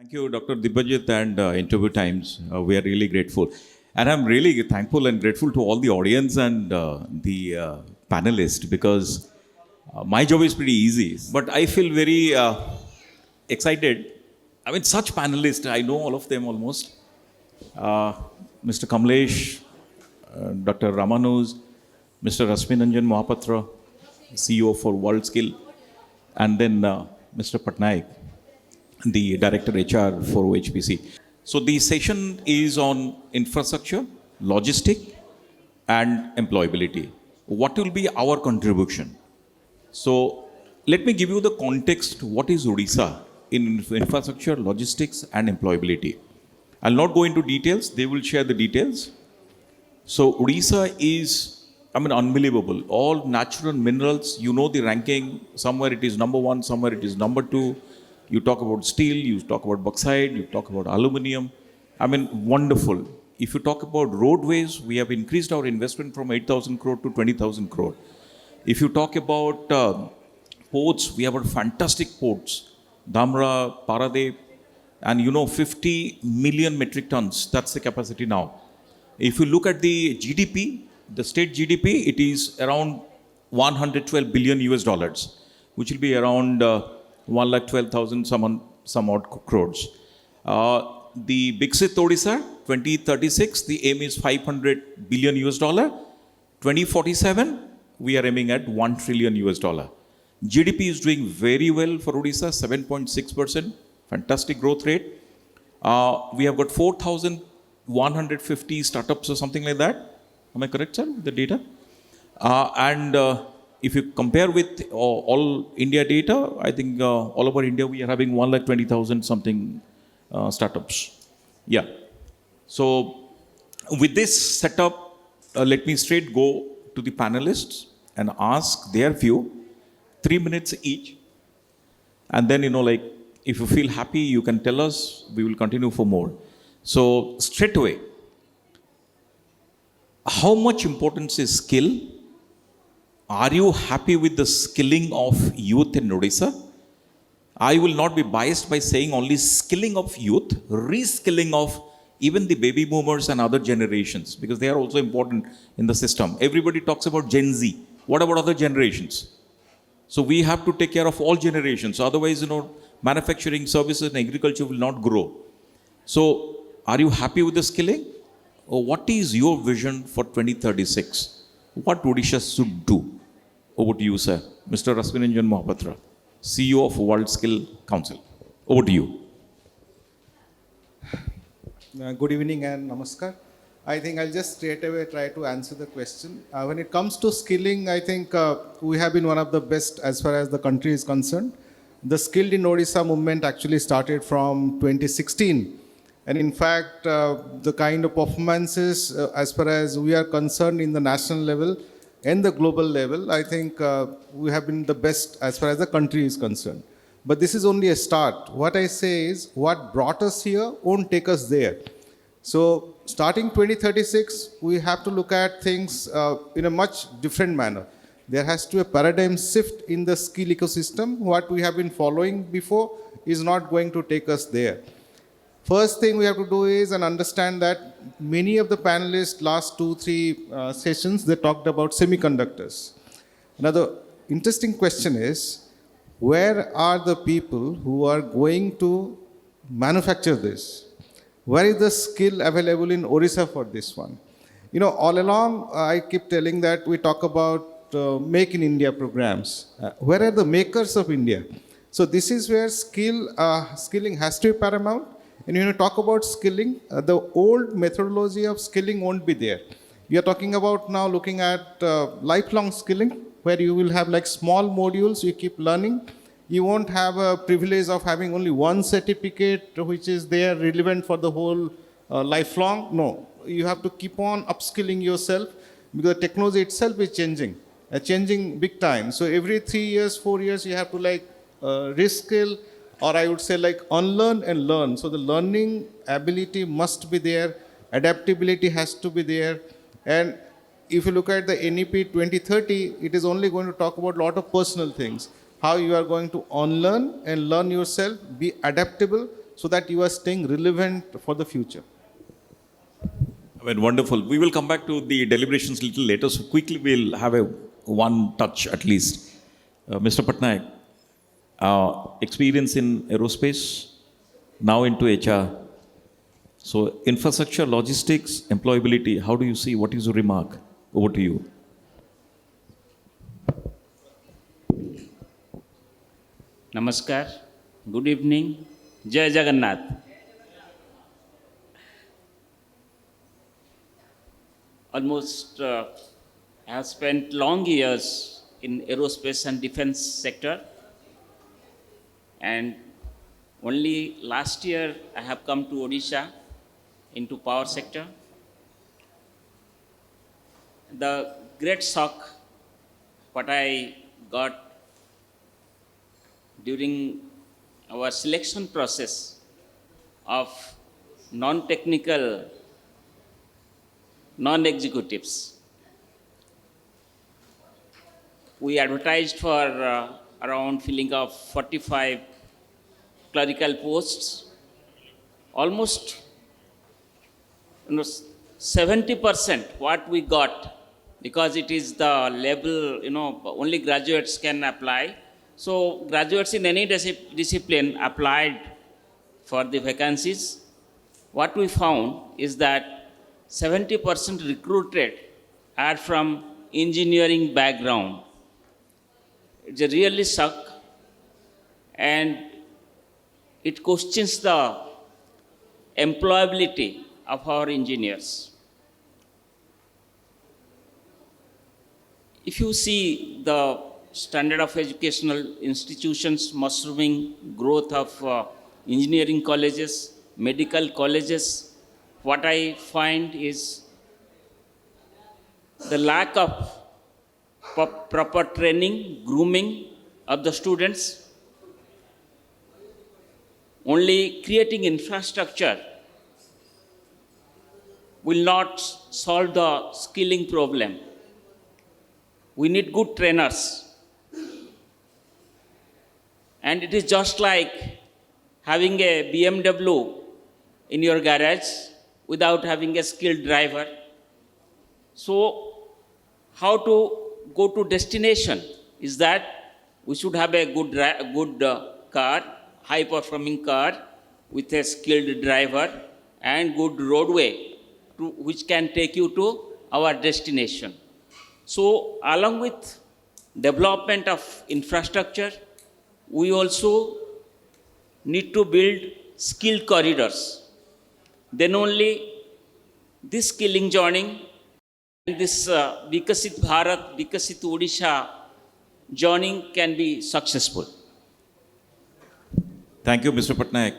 Thank you, Dr. Dibajit and Interview Times. We are really grateful. And I'm really thankful and grateful to all the audience and the panelists because my job is pretty easy. But I feel very excited. I mean, such panelists, I know all of them almost. Mr. Kamlesh, Dr. Ramanus, Mr. Rasminanjan Mohapatra, CEO for WorldSkill, and then Mr. Patnaik, the Director HR for OHPC. So the session is on infrastructure, logistic, and employability. What will be our contribution? So let me give you the context. What is Odisha in infrastructure, logistics, and employability? I'll not go into details. They will share the details. So Odisha is, unbelievable. All natural minerals, you know the ranking. Somewhere it is number one, somewhere it is number two. You talk about steel, you talk about bauxite, you talk about aluminium. Wonderful. If you talk about roadways, we have increased our investment from 8,000 crore to 20,000 crore. If you talk about ports, we have fantastic ports. Dhamra, Paradip, and 50 million metric tons. That's the capacity now. If you look at the GDP, the state GDP, it is around 112 billion US dollars, which will be around 1,12,000 some odd crores. The Biksit Odisha, 2036, the aim is 500 billion US dollar. 2047, we are aiming at 1 trillion US dollar. GDP is doing very well for Odisha, 7.6%, fantastic growth rate. We have got 4,150 startups or something like that. Am I correct, sir, with the data? If you compare with all India data, I think all over India we are having 1,20,000 something startups. Yeah. So with this setup, let me straight go to the panelists and ask their view, 3 minutes each. And then, if you feel happy, you can tell us, we will continue for more. So straight away, how much importance is skill? Are you happy with the skilling of youth in Odisha? I will not be biased by saying only skilling of youth, reskilling of even the baby boomers and other generations, because they are also important in the system. Everybody talks about Gen Z. What about other generations? So we have to take care of all generations. Otherwise, manufacturing, services, and agriculture will not grow. So are you happy with the skilling? Or what is your vision for 2036? What Odisha should do? Over to you, sir. Mr. Rasminanjan Mohapatra, CEO of WorldSkill Council. Over to you. Good evening and namaskar. I think I'll just straight away try to answer the question. When it comes to skilling, I think we have been one of the best as far as the country is concerned. The Skilled in Odisha movement actually started from 2016. And in fact, the kind of performances as far as we are concerned in the national level and the global level, I think we have been the best as far as the country is concerned. But this is only a start. What I say is, what brought us here won't take us there. So starting 2036, we have to look at things in a much different manner. There has to be a paradigm shift in the skill ecosystem. What we have been following before is not going to take us there. First thing we have to do is understand that many of the panelists last 2-3 sessions, they talked about semiconductors. Now the interesting question is, where are the people who are going to manufacture this? Where is the skill available in Odisha for this one? All along I keep telling that we talk about Make in India programs. Where are the makers of India? So this is where skilling has to be paramount. And when you talk about skilling, the old methodology of skilling won't be there. We are talking about now looking at lifelong skilling, where you will have like small modules, you keep learning. You won't have a privilege of having only one certificate which is there relevant for the whole lifelong. No, you have to keep on upskilling yourself because the technology itself is changing big time. So every 3 years, 4 years, you have to reskill, or I would say unlearn and learn. So the learning ability must be there, adaptability has to be there. And if you look at the NEP 2030, it is only going to talk about a lot of personal things. How you are going to unlearn and learn yourself, be adaptable, so that you are staying relevant for the future? I mean, wonderful. We will come back to the deliberations a little later. So quickly, we'll have a one touch at least. Mr. Patnaik, experience in aerospace, now into HR. So infrastructure, logistics, employability, how do you see? What is your remark? Over to you. Namaskar, good evening, Jai Jagannath. Almost I have spent long years in aerospace and defense sector, and only last year I have come to Odisha into power sector. The great shock what I got during our selection process of non-technical, non-executives. We advertised for around filling of 45 clerical posts. Almost 70% what we got, because it is the level, only graduates can apply. So graduates in any discipline applied for the vacancies. What we found is that 70% recruited are from engineering background. It's a really shock, and it questions the employability of our engineers. If you see the standard of educational institutions, mushrooming growth of engineering colleges, medical colleges, what I find is the lack of proper training, grooming of the students. Only creating infrastructure will not solve the skilling problem. We need good trainers. And it is just like having a BMW in your garage without having a skilled driver. So, how to go to destination is that we should have a good car, high-performing car with a skilled driver and good roadway which can take you to our destination. So, along with development of infrastructure, we also need to build skill corridors. Then only this skilling journey and this Vikasit Bharat, Vikasit Odisha journey can be successful. Thank you, Mr. Patnaik.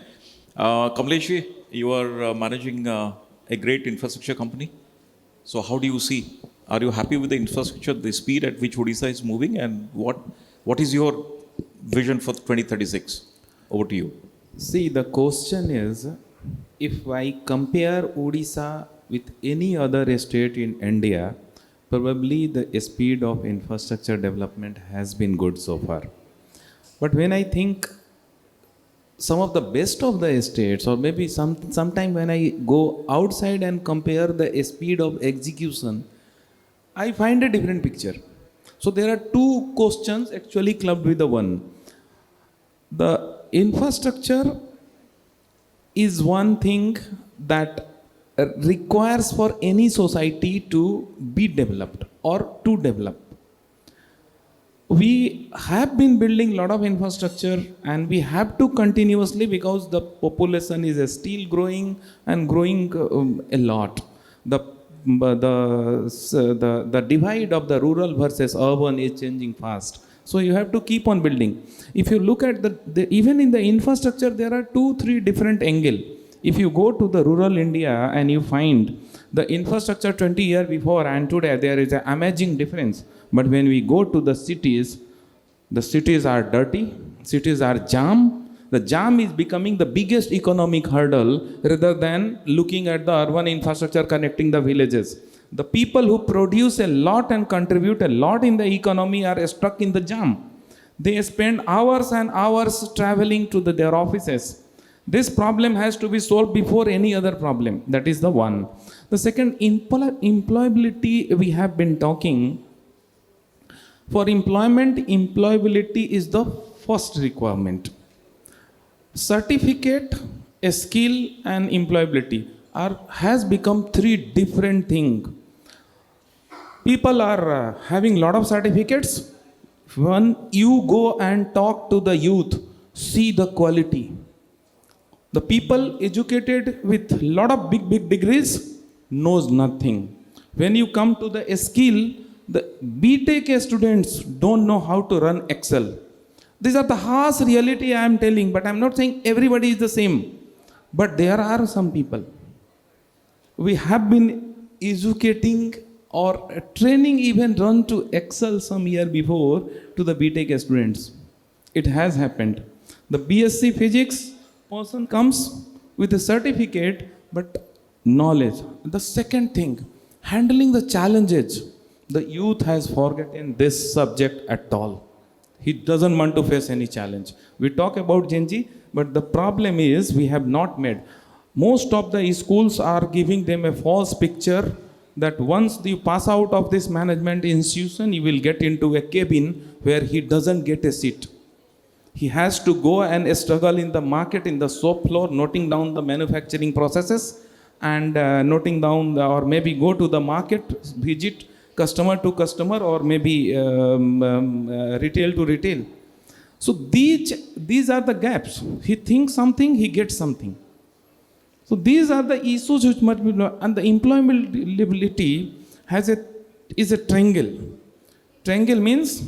Kamlesh, you are managing a great infrastructure company. So how do you see? Are you happy with the infrastructure, the speed at which Odisha is moving, and what is your vision for 2036? Over to you. See, the question is, if I compare Odisha with any other state in India, probably the speed of infrastructure development has been good so far. But when I think some of the best of the states, or maybe sometime when I go outside and compare the speed of execution, I find a different picture. So there are two questions actually clubbed with the one. The infrastructure is one thing that requires for any society to be developed or to develop. We have been building a lot of infrastructure, and we have to continuously, because the population is still growing and growing a lot. The divide of the rural versus urban is changing fast. So you have to keep on building. If you look at even in the infrastructure, there are 2-3 different angles. If you go to the rural India and you find the infrastructure 20 years before and today, there is an amazing difference. But when we go to the cities are dirty, cities are jam. The jam is becoming the biggest economic hurdle rather than looking at the urban infrastructure connecting the villages. The people who produce a lot and contribute a lot in the economy are stuck in the jam. They spend hours and hours traveling to their offices. This problem has to be solved before any other problem. That is the one. The second, employability, we have been talking. For employment, employability is the first requirement. Certificate, a skill, and employability has become three different things. People are having lot of certificates. When you go and talk to the youth, see the quality. The people educated with lot of big degrees knows nothing. When you come to the skill, the BTech students don't know how to run Excel. These are the harsh reality I am telling, but I am not saying everybody is the same. But there are some people. We have been educating or training even run to Excel some year before to the BTech students. It has happened. The BSc Physics person comes with a certificate but knowledge. The second thing, handling the challenges. The youth has forgotten this subject at all. He doesn't want to face any challenge. We talk about Gen Z, but the problem is we have not made. Most of the schools are giving them a false picture that once you pass out of this management institution, you will get into a cabin where he doesn't get a seat. He has to go and struggle in the market, in the shop floor, noting down the manufacturing processes and noting down, or maybe go to the market, visit customer to customer, or maybe retail to retail. So these are the gaps. He thinks something, he gets something. So these are the issues which must be, and the employability is a triangle. Triangle means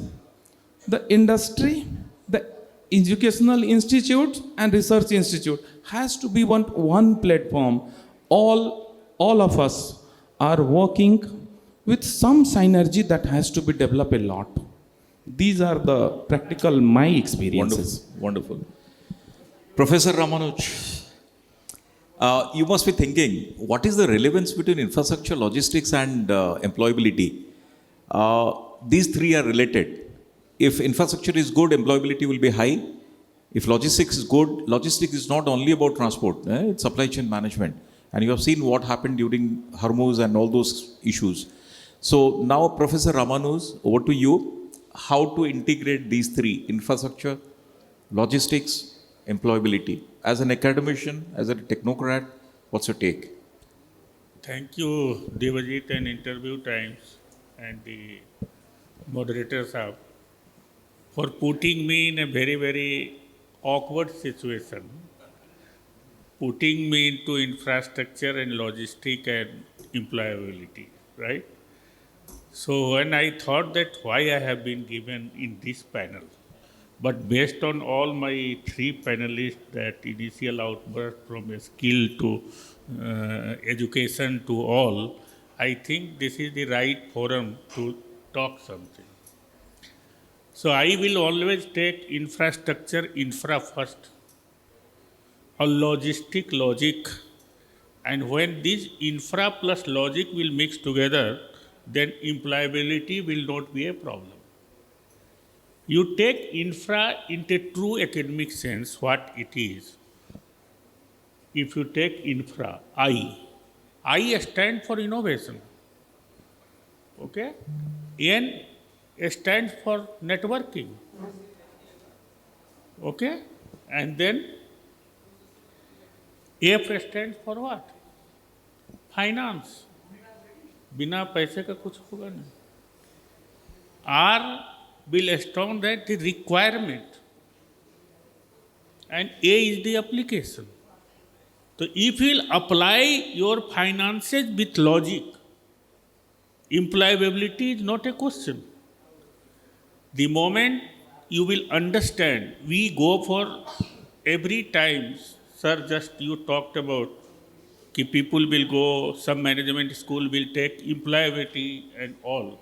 the industry, the educational institute and research institute has to be one platform. All of us are working with some synergy that has to be developed a lot. These are the practical my experiences. Wonderful. Wonderful. Professor Ramanuj, you must be thinking, what is the relevance between infrastructure, logistics and employability? These three are related. If infrastructure is good, employability will be high. If logistics is good, logistics is not only about transport, it's supply chain management. And you have seen what happened during Hormuz and all those issues. So now, Professor Ramanuj, over to you. How to integrate these three, infrastructure, logistics, employability. As an academician, as a technocrat, what's your take? Thank you, Devajit and Interview Times and the moderators for putting me in a very, very awkward situation, putting me into infrastructure and logistic and employability, right? So when I thought that why I have been given in this panel, but based on all my three panelists, that initial outburst from a skill to education to all, I think this is the right forum to talk something. So I will always take infra first, or logistic logic. And when this infra plus logic will mix together, then employability will not be a problem. You take infra into true academic sense, what it is. If you take infra, I stand for innovation. Okay? N stands for networking. Okay? And then F stands for what? Finance. बिना पैसे का कुछ होगा नहीं. R will stand that the requirement, and A is the application. So if you will apply your finances with logic, employability is not a question. The moment you will understand, we go for every time, sir, just you talked about कि people will go, some management school will take employability and all,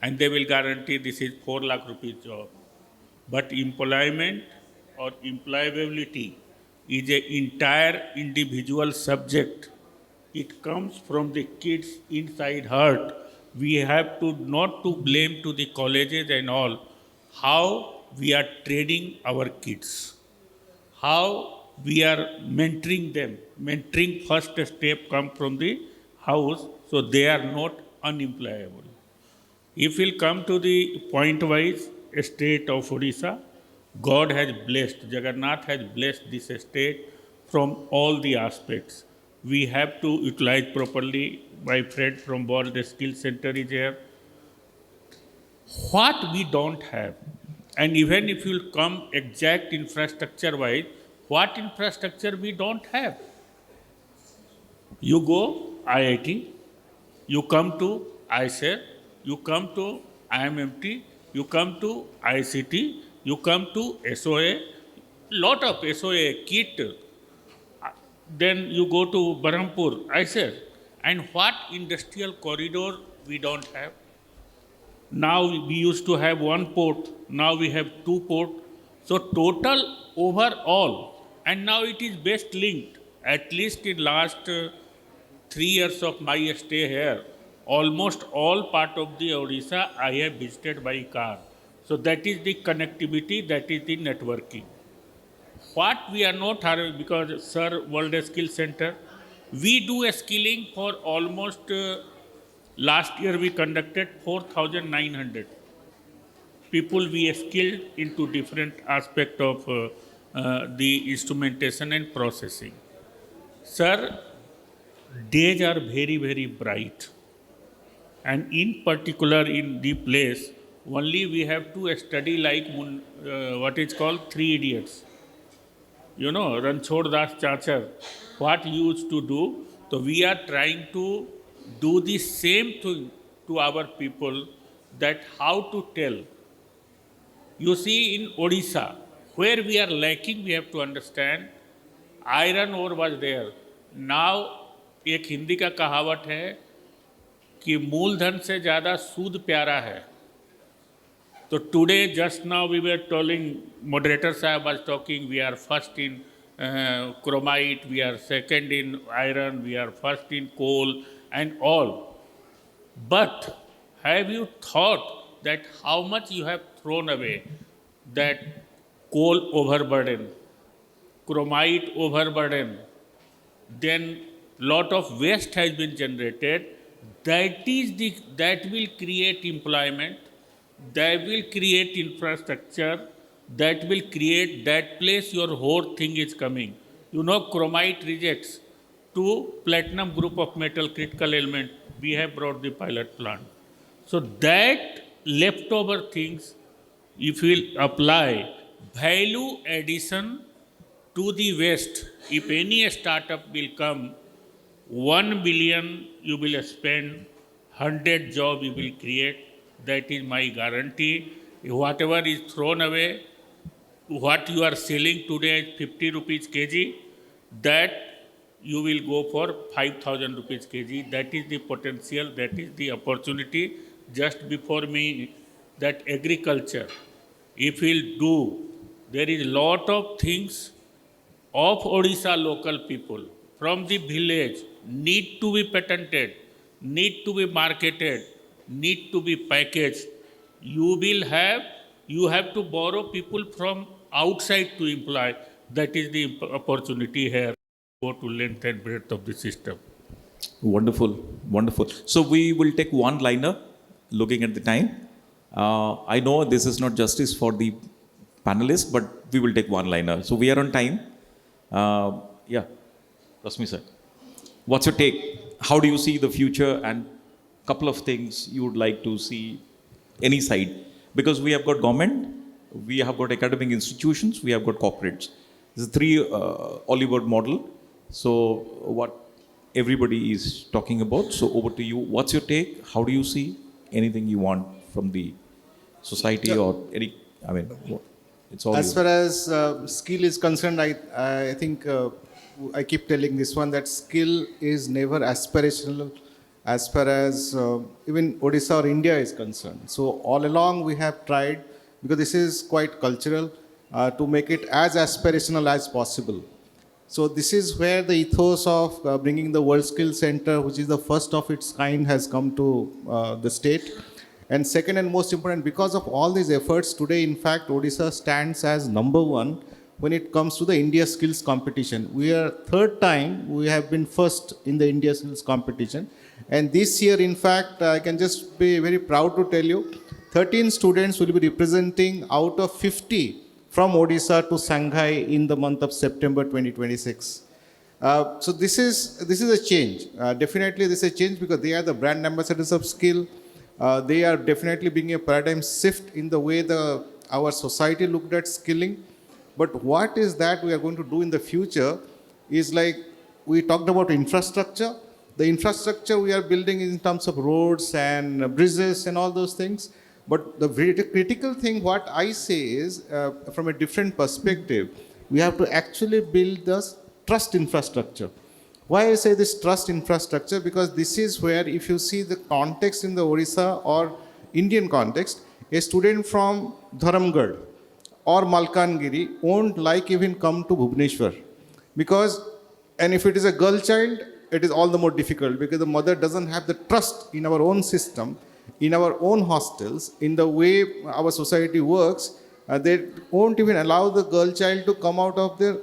and they will guarantee this is 4 lakh rupees job. But employment or employability is an entire individual subject. It comes from the kids inside heart. We have to not to blame to the colleges and all, how we are training our kids, how we are mentoring them. Mentoring first step come from the house, so they are not unemployable. If we'll come to the point-wise state of Odisha, God has blessed, Jagannath has blessed this state from all the aspects. We have to utilize properly. My friend from World Skill Center is here. What we don't have, and even if you come exact infrastructure-wise, what infrastructure we don't have? You go IIT, you come to ISER, you come to IMMT, you come to ICT, you come to SOA, lot of SOA kit, then you go to Berhampur, ISER, and what industrial corridor we don't have? Now we used to have one port, now we have two ports. So total overall, and now it is best linked, at least in last 3 years of my stay here, almost all part of the Odisha I have visited by car. So that is the connectivity, that is the networking. What we are not having, because Sir World Skill Center, we do a skilling for almost, last year we conducted 4,900 people we skilled into different aspect of the instrumentation and processing. Sir, days are very, very bright. And in particular in the place, only we have to study like what is called Three Idiots. You know, Ranchhod Das Chachar, what he used to do. So we are trying to do the same thing to our people, that how to tell. You see, in Odisha, where we are lacking, we have to understand, iron ore was there. Now, एक हिंदी का कहावत है कि मूलधन से ज़्यादा सूद प्यारा है. So today, just now we were telling, moderator sahab was talking, we are first in chromite, we are second in iron, we are first in coal and all. But have you thought that how much you have thrown away? That coal overburden, chromite overburden, then lot of waste has been generated. That will create employment, that will create infrastructure, that will create that place your whole thing is coming. You know, chromite rejects to platinum group of metal critical element. We have brought the pilot plant. So that leftover things, if we apply value addition to the waste, if any startup will come, 1 billion you will spend, 100 jobs you will create. That is my guarantee. Whatever is thrown away, what you are selling today is 50 rupees kg, that you will go for 5,000 rupees kg. That is the potential, that is the opportunity. Just before me, that agriculture, if we'll do, there is lot of things of Odisha local people from the village need to be patented, need to be marketed, need to be packaged. You have to borrow people from outside to employ. That is the opportunity here. Go to length and breadth of the system. Wonderful, wonderful. So we will take one liner, looking at the time. I know this is not justice for the panelists, but we will take one liner. So we are on time. Yeah, Rasmi sir. What's your take? How do you see the future, and couple of things you would like to see any side? Because we have got government, we have got academic institutions, we have got corporates. This is three Oliver model. So what everybody is talking about. So over to you. What's your take? How do you see? Anything you want from the society or any? I mean, it's all. As far as skill is concerned, I think I keep telling this one that skill is never aspirational as far as even Odisha or India is concerned. So all along we have tried, because this is quite cultural, to make it as aspirational as possible. So this is where the ethos of bringing the World Skills Center, which is the first of its kind, has come to the state. And second and most important, because of all these efforts, today in fact Odisha stands as number one when it comes to the India Skills Competition. We are third time we have been first in the India Skills Competition. And this year, in fact, I can just be very proud to tell you, 13 students will be representing out of 50 from Odisha to Shanghai in the month of September 2026. So this is a change. Definitely this is a change because they are the brand ambassadors of skill. They are definitely bringing a paradigm shift in the way our society looked at skilling. But what is that we are going to do in the future is like we talked about infrastructure. The infrastructure we are building in terms of roads and bridges and all those things. But the very critical thing, what I say is, from a different perspective, we have to actually build the trust infrastructure. Why I say this trust infrastructure? Because this is where, if you see the context in the Odisha or Indian context, a student from Dharamgarh or Malkangiri won't like even come to Bhubaneswar. Because, and if it is a girl child, it is all the more difficult because the mother doesn't have the trust in our own system, in our own hostels, in the way our society works. They won't even allow the girl child to come out of their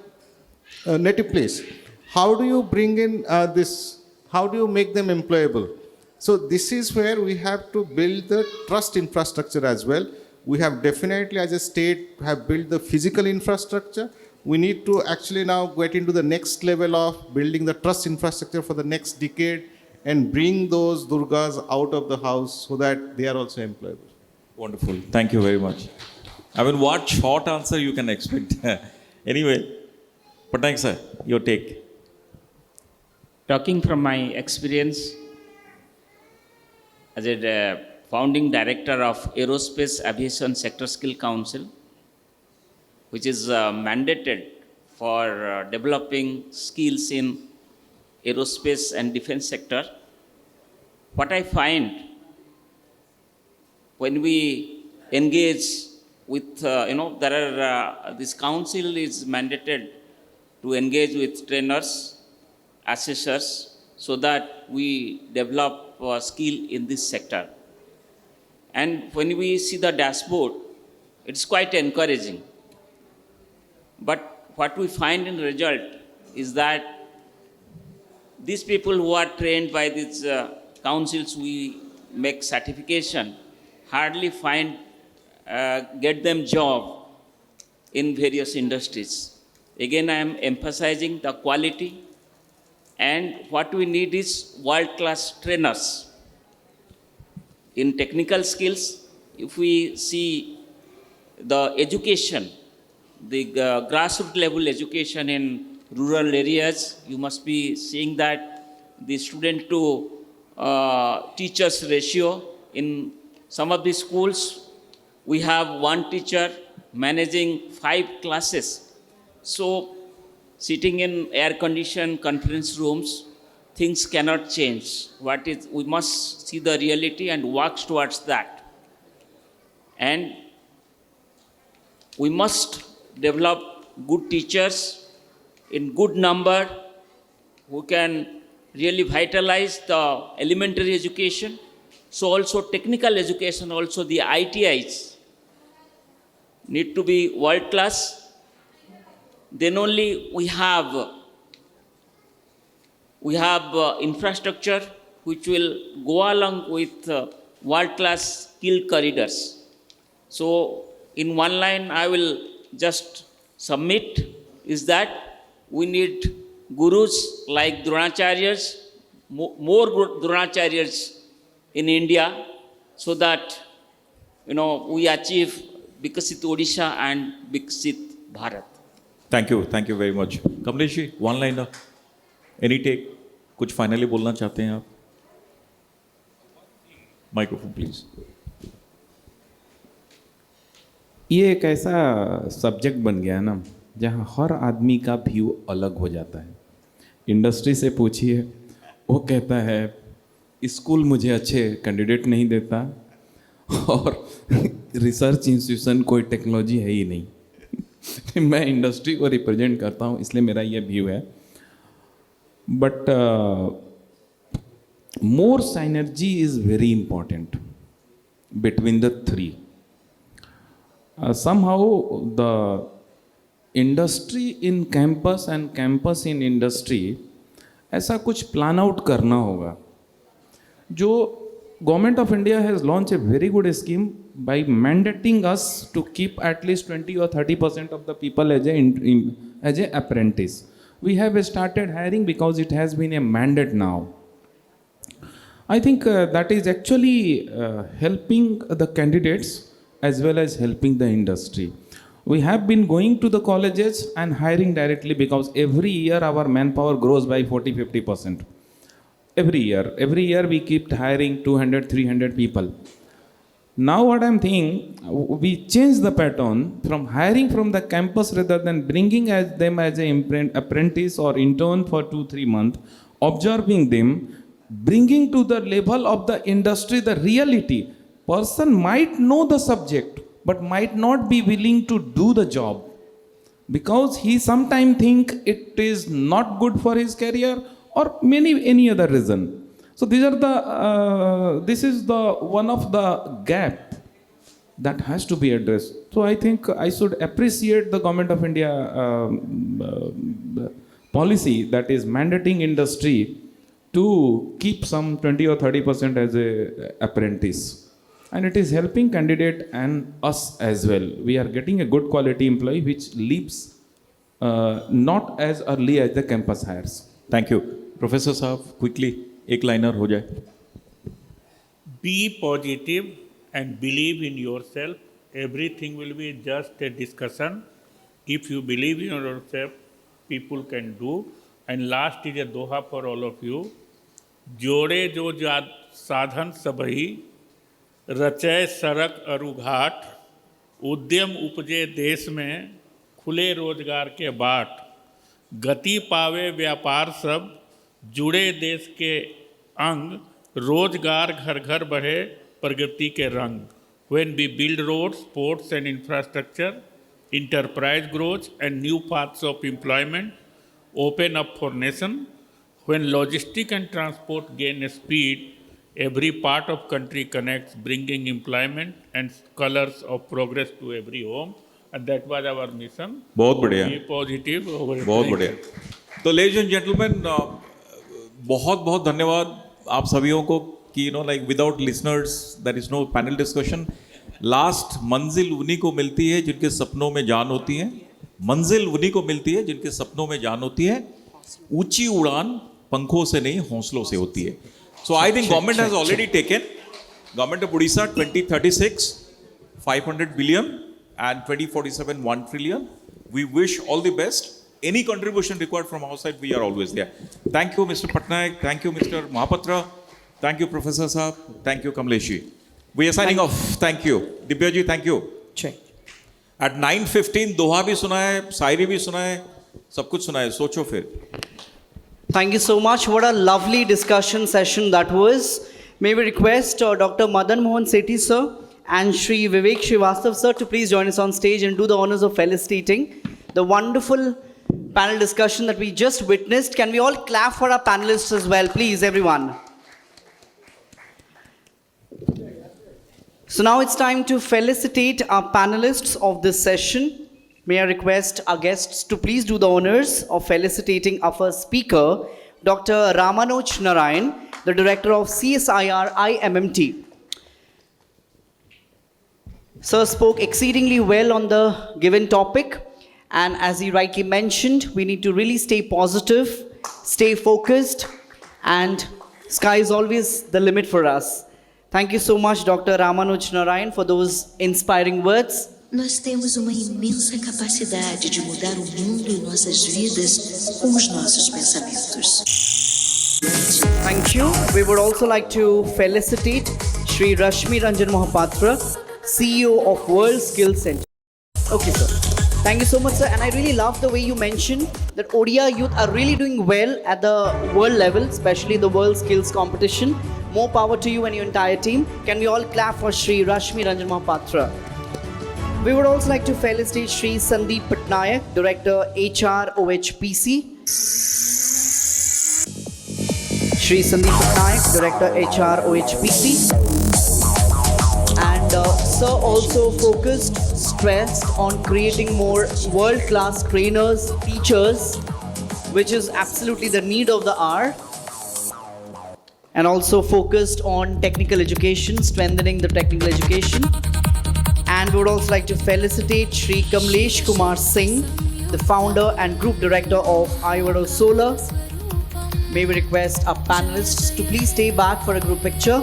native place. How do you bring in this? How do you make them employable? So this is where we have to build the trust infrastructure as well. We have definitely, as a state, have built the physical infrastructure. We need to actually now get into the next level of building the trust infrastructure for the next decade and bring those Durgas out of the house so that they are also employable. Wonderful. Thank you very much. I mean, what short answer you can expect. Anyway, Patnaik sir, your take. Talking from my experience as a founding director of Aerospace Aviation Sector Skill Council, which is mandated for developing skills in aerospace and defense sector, what I find when we engage with, there are, this council is mandated to engage with trainers, assessors, so that we develop skill in this sector. And when we see the dashboard, it's quite encouraging. But what we find in result is that these people who are trained by these councils, we make certification, hardly get them job in various industries. Again, I am emphasizing the quality, and what we need is world-class trainers. In technical skills, if we see the education, the grassroots level education in rural areas, you must be seeing that the student to teachers ratio in some of the schools, we have one teacher managing 5 classes. So sitting in air-conditioned conference rooms, things cannot change. We must see the reality and work towards that. And we must develop good teachers in good number who can really vitalize the elementary education. So also technical education, also the ITIs need to be world class. Then only we have infrastructure which will go along with world-class skill corridors. So in one line I will just submit is that we need gurus like Dronacharyas, more Dronacharyas in India, so that we achieve Vikasit Odisha and Vikasit Bharat. Thank you very much. Kamlesh ji, one liner. Any take? कुछ finally बोलना चाहते हैं आप? Microphone please. ये एक ऐसा subject बन गया है ना जहाँ हर आदमी का व्यू अलग हो जाता है. इंडस्ट्री से पूछिए, वो कहता है स्कूल मुझे अच्छे कैंडिडेट नहीं देता और रिसर्च इंस्टीट्यूशन कोई टेक्नोलॉजी है ही नहीं. मैं इंडस्ट्री को रिप्रेजेंट करता हूँ, इसलिए मेरा ये व्यू है. But more synergy is very important between the three. Somehow the industry in campus and campus in industry, ऐसा कुछ प्लान आउट करना होगा. जो government of India has launch a very good scheme by mandating us to keep at least 20 or 30% of the people as a apprentice. We have started hiring because it has been a mandate now. I think that is actually helping the candidates as well as helping the industry. We have been going to the colleges and hiring directly because every year our manpower grows by 40-50%. Every year we keep hiring 200-300 people. Now what I'm thinking, we change the pattern from hiring from the campus rather than bringing them as an apprentice or intern for 2-3 months, observing them, bringing to the level of the industry the reality. Person might know the subject but might not be willing to do the job because he sometimes think it is not good for his career or any other reason. So these are this is the one of the gap that has to be addressed. So I think I should appreciate the Government of India policy that is mandating industry to keep some 20 or 30% as a apprentice. And it is helping candidate and us as well. We are getting a good quality employee which leaves not as early as the campus hires. Thank you. Professor Saab, quickly, एक liner हो जाए. Be positive and believe in yourself. Everything will be just a discussion. If you believe in yourself, people can do. And last is a doha for all of you. जोड़े जो साधन सबही, रचय सड़क अरु घाट, उद्यम उपजे देश में, खुले रोजगार के बाट, गति पावे व्यापार सब, जुड़े देश के अंग, रोजगार घर घर बढ़े, प्रगति के रंग. When we build roads, ports and infrastructure, enterprise grows and new paths of employment open up for nation. When logistics and transport gain speed, every part of country connects, bringing employment and colors of progress to every home. And that was our mission. बहुत बढ़िया. Be positive. बहुत बढ़िया. तो ladies and gentlemen, बहुत बहुत धन्यवाद आप सभीयों को कि like without listeners there is no panel discussion. Last मंजिल उन्हीं को मिलती है जिनके सपनों में जान होती है. मंजिल उन्हीं को मिलती है जिनके सपनों में जान होती है. ऊंची उड़ान पंखों से नहीं हौसलों से होती है. So I think government has already taken, government of Odisha 2036 500 billion and 2047 1 trillion. We wish all the best. Any contribution required from our side, we are always there. Thank you, Mr. Patnaik. Thank you, Mr. Mahapatra. Thank you, Professor Saab. Thank you, Kamleshi. We are signing off. Thank you. Divyaji, thank you. Check. At 9:15, दोहा भी सुना है, शायरी भी सुना है, सब कुछ सुना है. सोचो फिर. Thank you so much. What a lovely discussion session that was. May we request Dr. Madan Mohan Sethi sir and Shri Vivek Srivastav sir to please join us on stage and do the honors of felicitating the wonderful panel discussion that we just witnessed. Can we all clap for our panelists as well, please, everyone? So now it's time to felicitate our panelists of this session. May I request our guests to please do the honors of felicitating our first speaker, Dr. Ramanoj Narayan, the Director of CSIR IMMT. Sir spoke exceedingly well on the given topic, and as he rightly mentioned, we need to really stay positive, stay focused, and sky is always the limit for us. Thank you so much, Dr. Ramanoj Narayan, for those inspiring words. Nós temos uma imensa capacidade de mudar o mundo e nossas vidas com os nossos pensamentos. Thank you. We would also like to felicitate Shri Rashmi Ranjan Mohapatra, CEO of World Skills Center. Okay, sir. Thank you so much, sir. And I really love the way you mentioned that Odia youth are really doing well at the world level, especially the World Skills Competition. More power to you and your entire team. Can we all clap for Shri Rashmi Ranjan Mohapatra? We would also like to felicitate Shri Sandeep Patnaik, Director HR OHPC. Shri Sandeep Patnaik, Director HR OHPC. And Sir also focused, stressed on creating more world-class trainers, teachers, which is absolutely the need of the hour. And also focused on technical education, strengthening the technical education. And we would also like to felicitate Shri Kamlesh Kumar Singh, the founder and group director of Ayurveda Solar. May we request our panelists to please stay back for a group picture.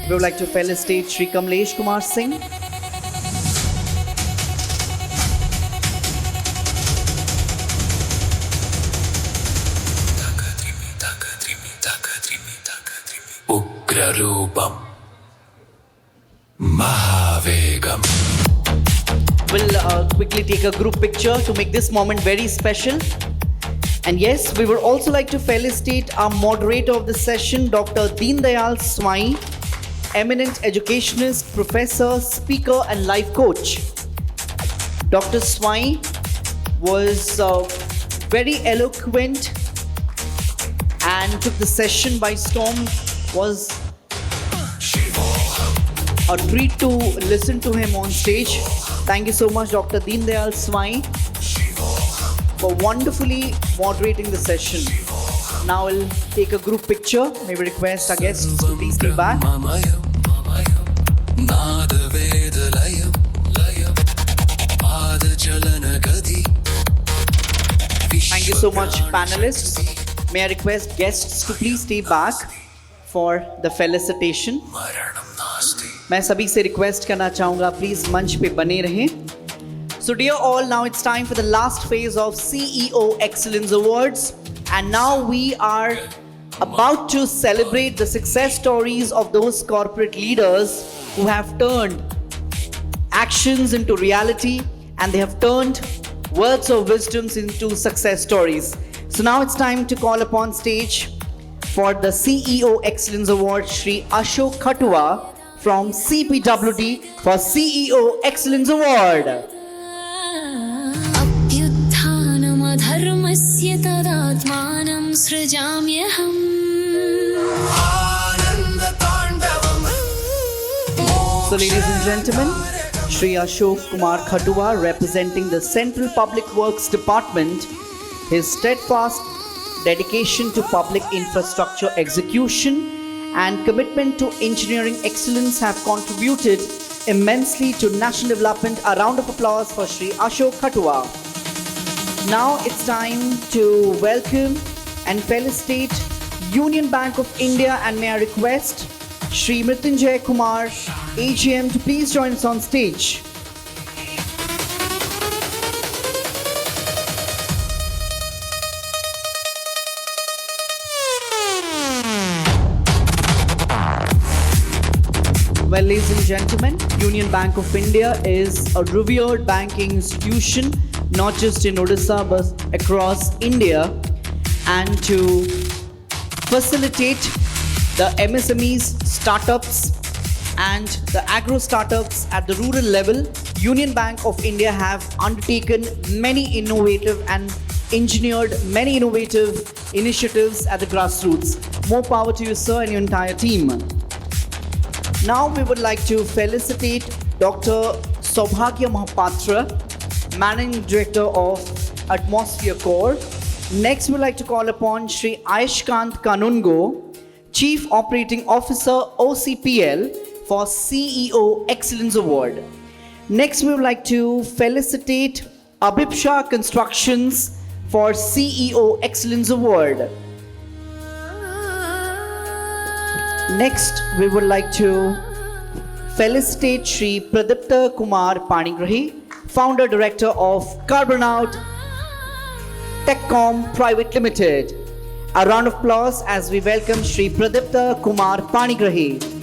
We would like to felicitate Shri Kamlesh Kumar Singh. Ugrarupam Mahavegam. We'll quickly take a group picture to make this moment very special. And yes, we would also like to felicitate our moderator of the session, Dr. Deen Dayal Swai, eminent educationist, professor, speaker, and life coach. Dr. Swai was very eloquent and took the session by storm. Was a treat to listen to him on stage. Thank you so much, Dr. Deen Dayal Swai, for wonderfully moderating the session. Now we'll take a group picture. May we request our guests to please stay back. Thank you so much, panelists. May I request guests to please stay back for the felicitation. मैं सभी से request करना चाहूँगा please मंच पे बने रहें. So dear all, now it's time for the last phase of CEO Excellence Awards, and now we are about to celebrate the success stories of those corporate leaders who have turned actions into reality, and they have turned words of wisdoms into success stories. So now it's time to call upon stage for the CEO Excellence Award, Shri Ashok Khatua from CPWD for CEO Excellence Award. अभ्युत्थानमधर्मस्य तदात्मानं सृजाम्यहम्. So ladies and gentlemen, Shri Ashok Kumar Khatua, representing the Central Public Works Department, his steadfast dedication to public infrastructure execution and commitment to engineering excellence have contributed immensely to national development. A round of applause for Shri Ashok Khatua. Now it's time to welcome and felicitate Union Bank of India, and may I request Shri Mrityunjay Kumar, AGM, to please join us on stage. Well, ladies and gentlemen, Union Bank of India is a revered banking institution, not just in Odisha but across India. And to facilitate the MSMEs, startups and the agro startups at the rural level, Union Bank of India have undertaken many innovative and engineered many innovative initiatives at the grassroots. More power to you, sir, and your entire team. Now we would like to felicitate Dr. Saubhagya Mahapatra, Managing Director of Atmosphere Corps. Next we would like to call upon Shri Ayushkant Kanungo, Chief Operating Officer OCPL for CEO Excellence Award. Next we would like to felicitate Abhipsha Constructions for CEO Excellence Award. Next, we would like to felicitate Shri Pradipta Kumar Panigrahi, Founder Director of Carbonaut Techcom Private Limited. A round of applause as we welcome Shri Pradipta Kumar Panigrahi.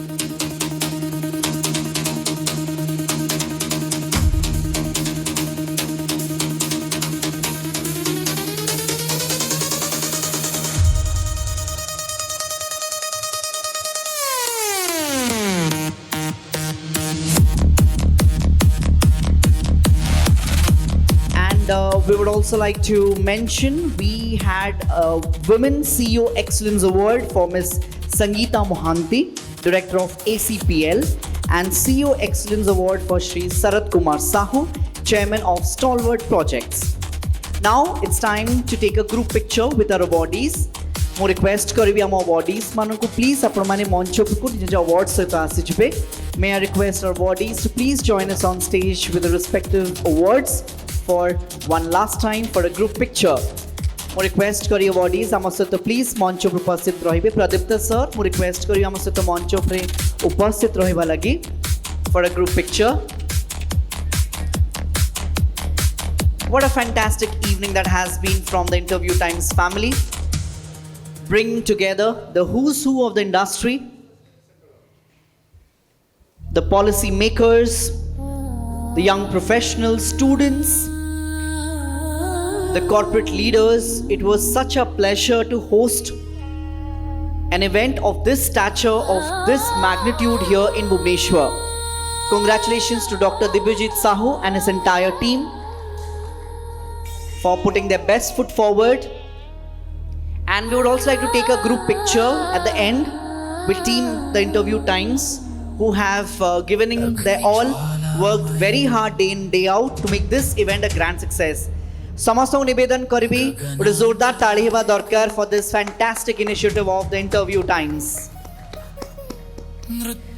We would also like to mention we had a Women CEO Excellence Award for Ms. Sangeeta Mohanty, Director of ACPL. and CEO Excellence Award for Shri Sarat Kumar Sahu, Chairman of Stalwart Projects. Now it's time to take a group picture with our awardees. Mo request karibi am awardees manku please apna mane moncho ku nijo awards sahita asijibe. May I request our awardees to please join us on stage with the respective awards for one last time for a group picture. Mo request kari awardees am sahita please moncho par upasthit rahibe. Pradipta sir mo request kari am sahita moncho par upasthit rahiba lagi for a group picture. What a fantastic evening that has been from the Interview Times family, bringing together the who's who of the industry, the policy makers, the young professionals, students, the corporate leaders. It was such a pleasure to host an event of this stature, of this magnitude here in Bhubaneswar. Congratulations to Dr. Dibyajit Sahu and his entire team for putting their best foot forward. And we would also like to take a group picture at the end with team The Interview Times, who have given their all, worked very hard day in day out to make this event a grand success. Samasthang nibedan karibi gote zordar tali heba darkar for this fantastic initiative of The Interview Times.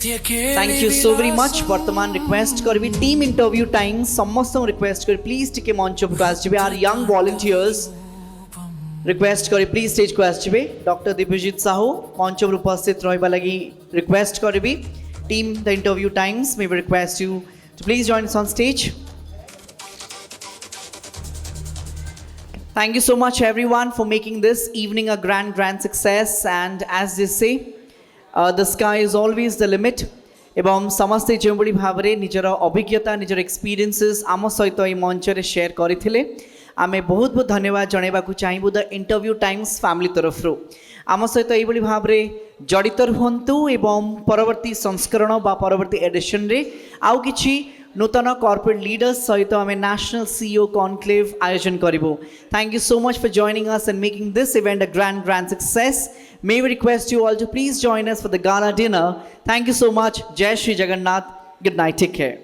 Thank you so very much. Bartaman request karibi team Interview Times samasthang request kari please take a monch up to our young volunteers. Request kari please stage ko asjibe. Dr. Dibyajit Sahu monch up upasthit rahiba lagi request karibi. Team The Interview Times, may we request you to please join us on stage. Thank you so much everyone for making this evening a grand success. And as they say, the sky is always the limit. এবং ସମସ୍ତେ ଯେଉଁଭଳି ଭାବରେ ନିଜର ଅଭିଜ୍ଞତା ନିଜର ଏକ୍ସପିରିଏନ୍ସେସ୍ ଆମ ସହିତ ଏହି ମଞ୍ଚରେ ସେୟାର କରିଥିଲେ ଆମେ ବହୁତ ବହୁତ ଧନ୍ୟବାଦ ଜଣାଇବାକୁ ଚାହିଁବୁ ଦ ଇଣ୍ଟରଭ୍ୟୁ ଟାଇମ୍ସ ଫ୍ୟାମିଲି ତରଫରୁ ଆମ ସହିତ ଏଇଭଳି ଭାବରେ ଜଡ଼ିତ ରୁହନ୍ତୁ ଏବଂ ପରବର୍ତ୍ତୀ ସଂସ୍କରଣ ବା ପରବର୍ତ୍ତୀ ଏଡିସନରେ ଆଉ କିଛି ନୂତନ କର୍ପୋରେଟ୍ ଲିଡର୍ସ ସହିତ ଆମେ ନ୍ୟାସନାଲ CEO Conclave ଆୟୋଜନ କରିବୁ. Thank you so much for joining us and making this event a grand success. May we request you all to please join us for the gala dinner. Thank you so much. Jai Shri Jagannath. Good night. Take care.